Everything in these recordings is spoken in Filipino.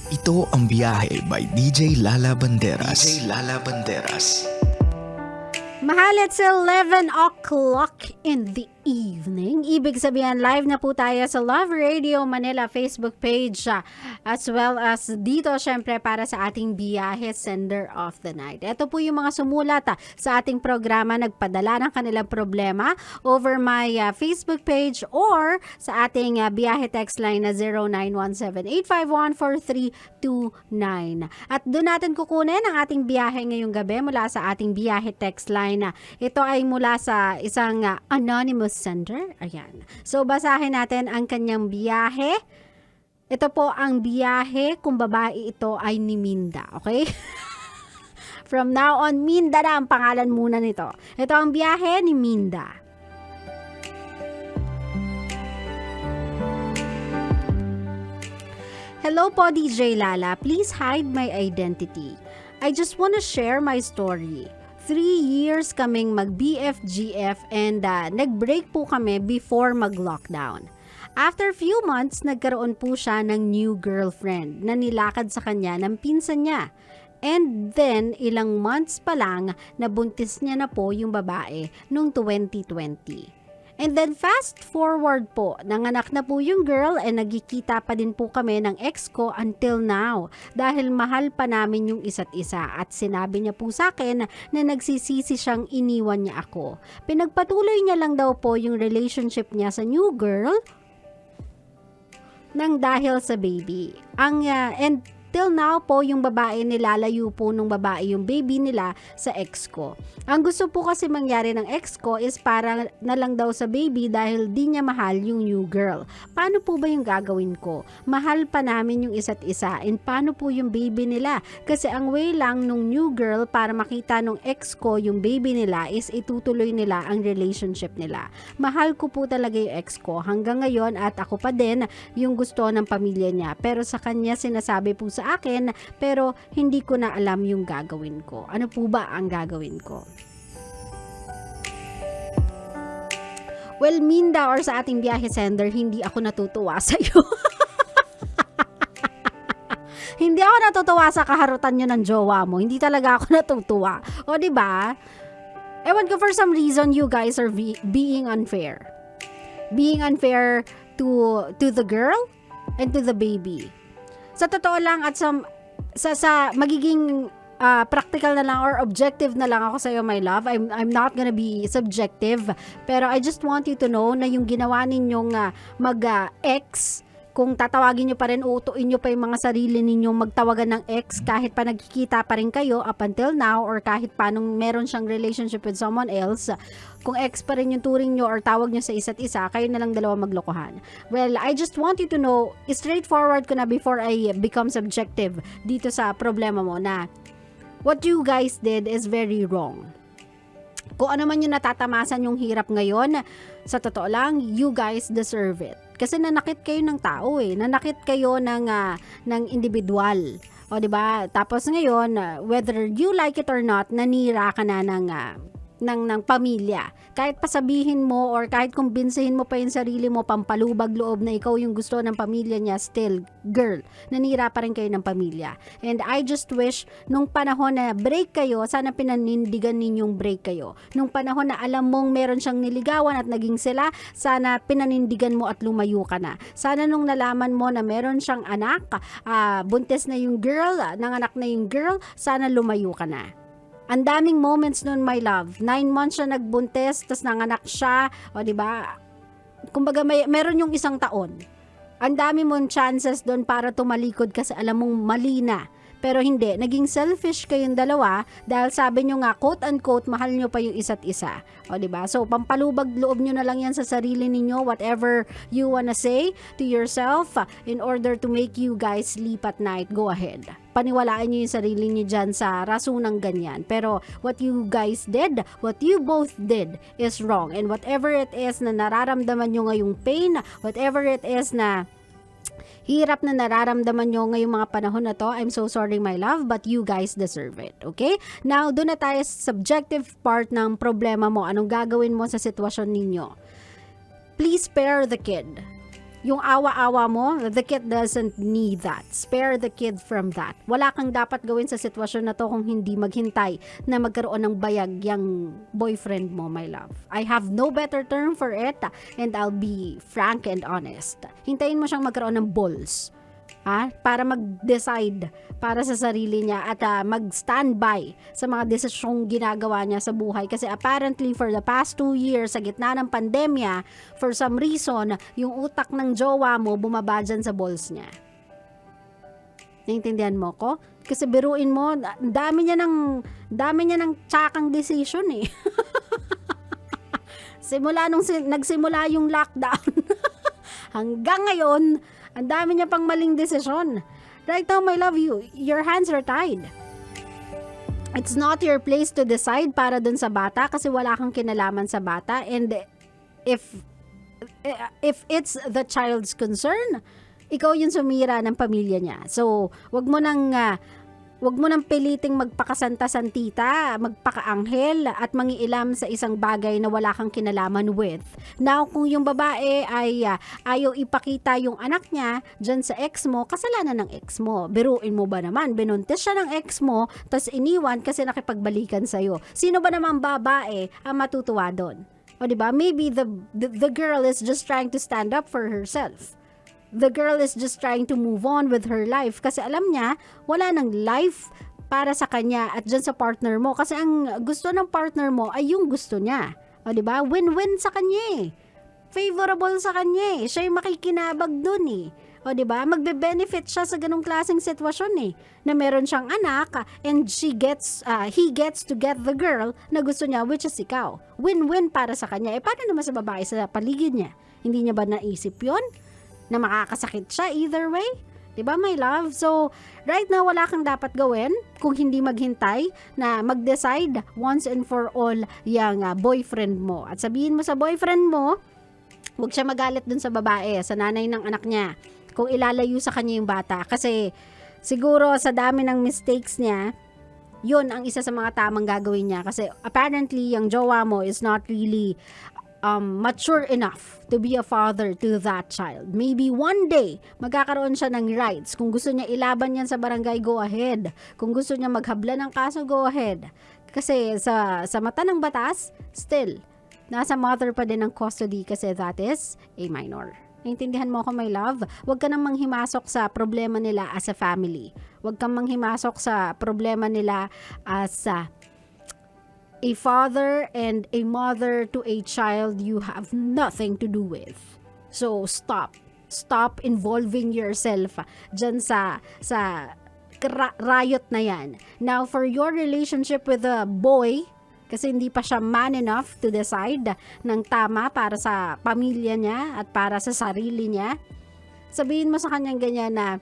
Ito ang Biyahe by DJ Lala Banderas. DJ Lala Banderas. Mahal, it's 11 o'clock in the evening. Ibig sabihin, live na po tayo sa Love Radio Manila Facebook page, as well as dito syempre para sa ating biyahe Sender of the Night. Ito po yung mga sumulat sa ating programa, nagpadala ng kanilang problema over my Facebook page or sa ating biyahe text line na 0917-851-4329. At doon natin kukunin ang ating biyahe ngayong gabi mula sa ating biyahe text line. Ito ay mula sa isang anonymous sender. Ayan. So, basahin natin ang kanyang biyahe. Ito po ang biyahe kung babae ito ay ni Minda. Okay? From now on, Minda na ang pangalan muna nito. Ito ang biyahe ni Minda. Hello po, DJ Lala. Please hide my identity. I just wanna share my story. 3 years kaming mag-BFGF and nag-break po kami before mag-lockdown. After few months, nagkaroon po siya ng new girlfriend na nilakad sa kanya ng pinsan niya. And then, ilang months pa lang, nabuntis niya na po yung babae noong 2020. And then fast forward po, nanganak na po yung girl and nagkikita pa din po kami ng ex ko until now dahil mahal pa namin yung isa't isa at sinabi niya po sa akin na nagsisisi siyang iniwan niya ako. Pinagpatuloy niya lang daw po yung relationship niya sa new girl nang dahil sa baby. And till now po, yung babae nilalayo po nung babae yung baby nila sa ex ko. Ang gusto po kasi mangyari ng ex ko is para na lang daw sa baby dahil di niya mahal yung new girl. Paano po ba yung gagawin ko? Mahal pa namin yung isa't isa and paano po yung baby nila? Kasi ang way lang nung new girl para makita nung ex ko yung baby nila is itutuloy nila ang relationship nila. Mahal ko po talaga yung ex ko hanggang ngayon at ako pa din yung gusto ng pamilya niya. Pero sa kanya sinasabi po sa akin pero hindi ko na alam yung gagawin ko. Ano po ba ang gagawin ko? Well, Minda or sa ating biyahe sender, hindi ako natutuwa sa iyo. Hindi ako natutuwa sa kaharutan nyo ng jowa mo. Hindi talaga ako natutuwa. O, diba? Ewan ko, for some reason, you guys are being unfair. Being unfair to the girl and to the baby. Sa totoo lang at sa magiging practical na lang or objective na lang ako sa iyo, my love. I'm not gonna be subjective. Pero I just want you to know na yung ginawa ninyong mag-ex, kung tatawagin nyo pa rin, uutuin nyo pa yung mga sarili ninyong magtawagan ng ex kahit pa nagkikita pa rin kayo up until now or kahit pa nung meron siyang relationship with someone else, kung ex pa rin yung turing nyo or tawag nyo sa isa't isa, kayo na lang dalawa maglokohan. Well, I just want you to know, straightforward ko na before I become subjective dito sa problema mo na what you guys did is very wrong. Kung ano man yung natatamasan yung hirap ngayon, sa totoo lang, you guys deserve it. Kasi nanakit kayo ng tao nanakit kayo ng individual. O, diba? Tapos ngayon, whether you like it or not, nanira ka na ng pamilya. Kahit pasabihin mo or kahit kumbinsihin mo pa yung sarili mo, pampalubag loob na ikaw yung gusto ng pamilya niya, still, girl, nanira pa rin kayo ng pamilya. And I just wish, nung panahon na break kayo, sana pinanindigan ninyong break kayo. Nung panahon na alam mong meron siyang niligawan at naging sila, sana pinanindigan mo at lumayo ka na. Sana nung nalaman mo na meron siyang anak, buntis na yung girl, nanganak na yung girl, sana lumayo ka na. Ang daming moments nun, my love. 9 months siya nagbuntis, tas nanganak siya. O, diba? Kumbaga, meron yung 1 taon. Ang dami mong chances doon para tumalikod kasi alam mong mali na. Pero hindi, naging selfish kayong dalawa dahil sabi nyo nga, quote-unquote, mahal nyo pa yung isa't isa. O, diba? So, pampalubag loob nyo na lang yan sa sarili ninyo, whatever you wanna say to yourself in order to make you guys sleep at night. Go ahead. Paniwalaan nyo yung sarili nyo dyan sa rasunang ganyan. Pero, what you guys did, what you both did is wrong. And whatever it is na nararamdaman nyo ngayong pain, whatever it is na hirap na nararamdaman nyo ngayong mga panahon na to, I'm so sorry, my love, but you guys deserve it, okay? Now, doon na tayo sa subjective part ng problema mo. Anong gagawin mo sa sitwasyon ninyo? Please spare the kid. Yung awa-awa mo, the kid doesn't need that. Spare the kid from that. Wala kang dapat gawin sa sitwasyon na to kung hindi maghintay na magkaroon ng bayag yung boyfriend mo, my love. I have no better term for it, and I'll be frank and honest. Hintayin mo siyang magkaroon ng balls. Para mag-decide para sa sarili niya at mag-standby sa mga desisyong ginagawa niya sa buhay. Kasi apparently for the past 2 years, sa gitna ng pandemya, for some reason, yung utak ng jowa mo bumaba dyan sa balls niya. Naintindihan mo ko? Kasi biruin mo, dami niya ng tsakang decision eh. Simula nung nagsimula yung lockdown hanggang ngayon, ang dami niya pang maling desisyon. Right now, my love, your hands are tied. It's not your place to decide para dun sa bata kasi wala kang kinalaman sa bata. And if it's the child's concern, ikaw yung sumira ng pamilya niya. So, wag mo nang piliting magpakasanta-santita, magpakaanghel at mangiilam sa isang bagay na wala kang kinalaman with. Now, kung yung babae ay ayaw ipakita yung anak niya dyan sa ex mo, kasalanan ng ex mo. Biruin mo ba naman? Binuntis siya ng ex mo, tas iniwan kasi nakipagbalikan sa'yo. Sino ba naman babae ang matutuwa doon? O diba? Maybe the girl is just trying to stand up for herself. The girl is just trying to move on with her life kasi alam niya, wala nang life para sa kanya at dyan sa partner mo. Kasi ang gusto ng partner mo ay yung gusto niya. O diba? Win-win sa kanya eh. Favorable sa kanya eh. Siya yung makikinabag dun eh. O diba? Magbe-benefit siya sa ganung klaseng sitwasyon eh. Na meron siyang anak and he gets to get the girl na gusto niya, which is ikaw. Win-win para sa kanya. Eh paano naman sa babae sa paligid niya? Hindi niya ba naisip yun? Na makakasakit siya either way. Diba, my love? So, right now, wala kang dapat gawin kung hindi maghintay na mag-decide once and for all yung boyfriend mo. At sabihin mo sa boyfriend mo, huwag siya magalit dun sa babae, sa nanay ng anak niya, kung ilalayo sa kanya yung bata. Kasi, siguro sa dami ng mistakes niya, yun ang isa sa mga tamang gagawin niya. Kasi, apparently, yung jowa mo is not really mature enough to be a father to that child. Maybe one day, magkakaroon siya ng rights. Kung gusto niya ilaban yan sa barangay, go ahead. Kung gusto niya maghabla ng kaso, go ahead. Kasi sa mata ng batas, still, nasa mother pa din ang custody kasi that is a minor. Naintindihan mo ako, my love? Huwag ka nang manghimasok sa problema nila as a family. Huwag kang manghimasok sa problema nila as a father and a mother to a child you have nothing to do with. So, stop. Stop involving yourself dyan sa riot na yan. Now, for your relationship with a boy, kasi hindi pa siya man enough to decide ng tama para sa pamilya niya at para sa sarili niya, sabihin mo sa kanyang ganyan na,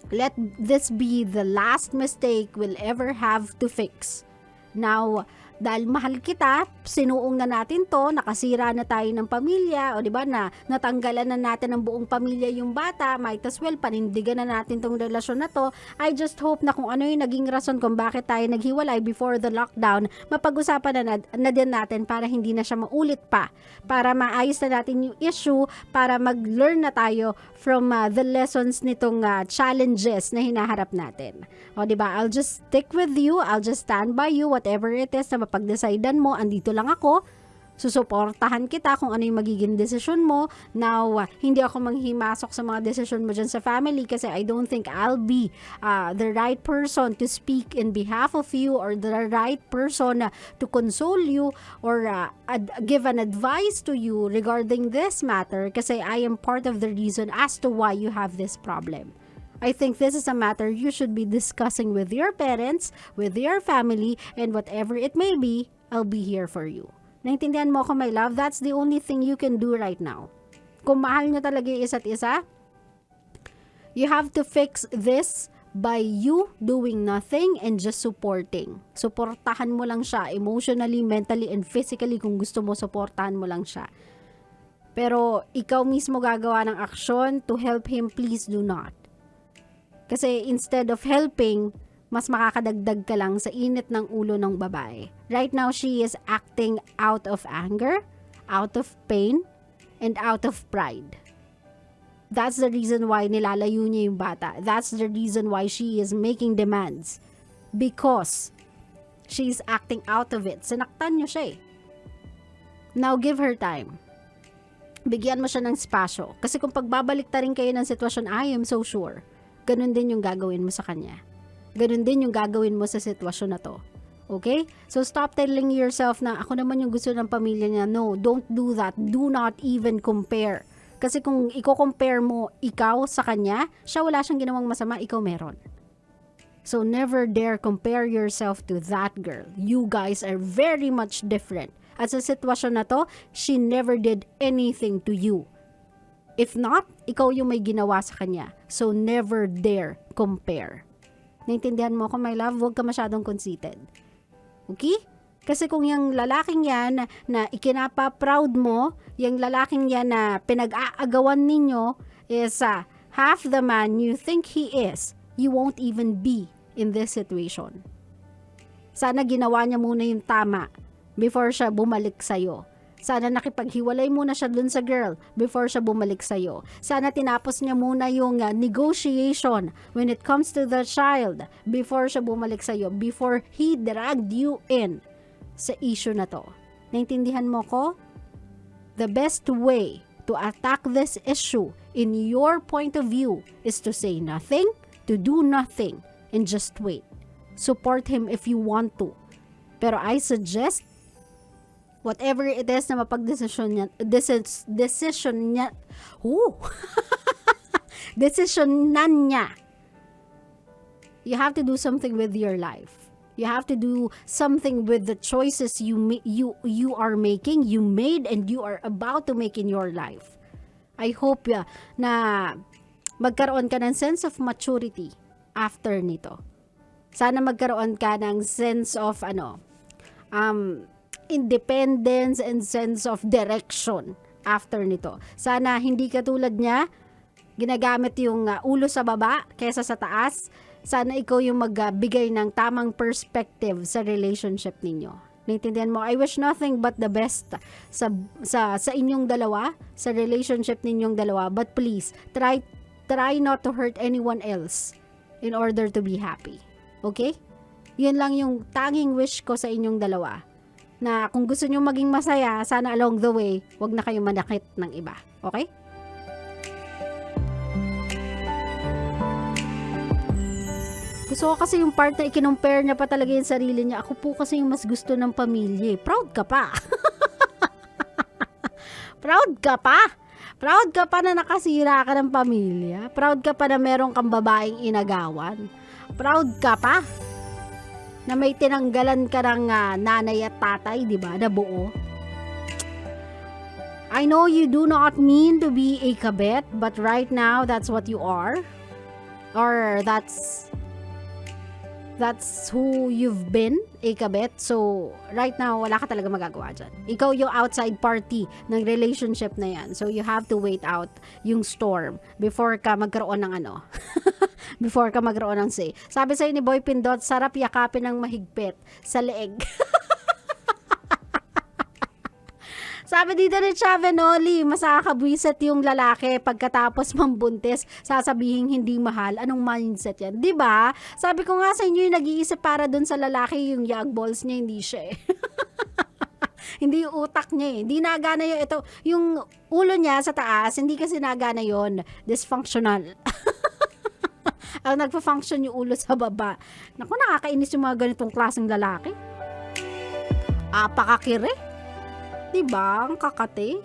let this be the last mistake we'll ever have to fix. Now, dahil mahal kita, sinuong na natin to, nakasira na tayo ng pamilya, o diba na natanggalan na natin ng buong pamilya yung bata, might as well panindigan na natin tong relasyon na to. I just hope na kung ano yung naging rason kung bakit tayo naghiwalay before the lockdown, mapag-usapan na din natin para hindi na siya maulit pa, para maayos na natin yung issue, para mag-learn na tayo from the lessons nitong challenges na hinaharap natin. O diba, I'll just stick with you, I'll just stand by you, whatever it is na mapag-decidean mo, andito lang ako, susuportahan kita kung ano yung magiging desisyon mo. Now, hindi ako manghimasok sa mga desisyon mo dyan sa family kasi I don't think I'll be the right person to speak in behalf of you or the right person to console you or give an advice to you regarding this matter kasi I am part of the reason as to why you have this problem. I think this is a matter you should be discussing with your parents, with your family, and whatever it may be, I'll be here for you. Naintindihan mo ko, my love? That's the only thing you can do right now. Kung mahal nyo talaga yung isa't isa, you have to fix this by you doing nothing and just supporting. Suportahan mo lang siya emotionally, mentally, and physically. Kung gusto mo, suportahan mo lang siya. Pero ikaw mismo gagawa ng aksyon to help him, please do not. Kasi instead of helping, mas makakadagdag ka lang sa init ng ulo ng babae. Right now, she is acting out of anger, out of pain, and out of pride. That's the reason why nilalayo niya yung bata. That's the reason why she is making demands. Because she's acting out of it. Sinaktan niyo siya eh. Now, give her time. Bigyan mo siya ng spasyo. Kasi kung pagbabalik ta rin kayo ng sitwasyon, I am so sure, ganun din yung gagawin mo sa kanya. Ganun din yung gagawin mo sa sitwasyon na to. Okay? So, stop telling yourself na ako naman yung gusto ng pamilya niya. No, don't do that. Do not even compare. Kasi kung i-compare mo ikaw sa kanya, siya wala siyang ginawang masama, ikaw meron. So, never dare compare yourself to that girl. You guys are very much different. At sa sitwasyon na to, she never did anything to you. If not, ikaw yung may ginawa sa kanya. So, never dare compare. Naintindihan mo ako, my love? Huwag ka masyadong conceited. Okay? Kasi kung yung lalaking yan na ikinapa-proud mo, yung lalaking yan na pinag-aagawan ninyo is half the man you think he is, you won't even be in this situation. Sana ginawa niya muna yung tama before siya bumalik sa'yo. Sana nakipaghiwalay muna siya dun sa girl before siya bumalik sa'yo. Sana tinapos niya muna yung negotiation when it comes to the child before siya bumalik sa'yo, before he dragged you in sa issue na to. Naintindihan mo ko? The best way to attack this issue in your point of view is to say nothing, to do nothing, and just wait. Support him if you want to. Pero I suggest whatever it is na mapag-desisyon niya, desisyonan niya. You have to do something with your life. You have to do something with the choices you are making, you made, and you are about to make in your life. I hope na magkaroon ka ng sense of maturity after nito. Sana magkaroon ka ng sense of independence and sense of direction after nito. Sana hindi ka tulad niya, ginagamit yung ulo sa baba kaysa sa taas. Sana ikaw yung magbigay ng tamang perspective sa relationship ninyo. Naintindihan mo? I wish nothing but the best sa inyong dalawa, sa relationship ninyong dalawa. But please, try not to hurt anyone else in order to be happy. Okay? Yun lang yung tanging wish ko sa inyong dalawa. Na kung gusto nyo maging masaya, sana along the way, wag na kayong manakit ng iba. Okay? Gusto ko kasi yung part na ikinumpare niya pa talaga yung sarili niya. Ako po kasi yung mas gusto ng pamilya. Proud ka pa. Proud ka pa. Proud ka pa na nakasira ka ng pamilya. Proud ka pa na meron kang babaeng inagawan. Proud ka pa na may tinanggalan ka ng nanay at tatay, di ba, na buo. I know you do not mean to be a kabet, but right now, that's what you are. Or that's who you've been, a kabet. So, right now, wala ka talaga magagawa dyan. Ikaw yung outside party ng relationship na yan. So, you have to wait out yung storm before ka magkaroon ng before ka magkaroon ng say. Sabi sa'yo ni Boy Pindot, sarap yakapin ng mahigpit sa leeg. Sabi dito ni Chavenoli, mas nakakabwisit yung lalaki pagkatapos mambuntis, sasabihin hindi mahal. Anong mindset yan? Diba? Sabi ko nga sa inyo, yung nag-iisip para dun sa lalaki, yung yag balls niya, hindi siya eh. Hindi yung utak niya eh. Hindi nagana yung ito. Yung ulo niya sa taas, hindi kasi nagana yon. Dysfunctional. Ang nagpa-function yung ulo sa baba. Naku, nakakainis yung mga ganitong klaseng lalaki. Apakakire. Diba? Ang kakate.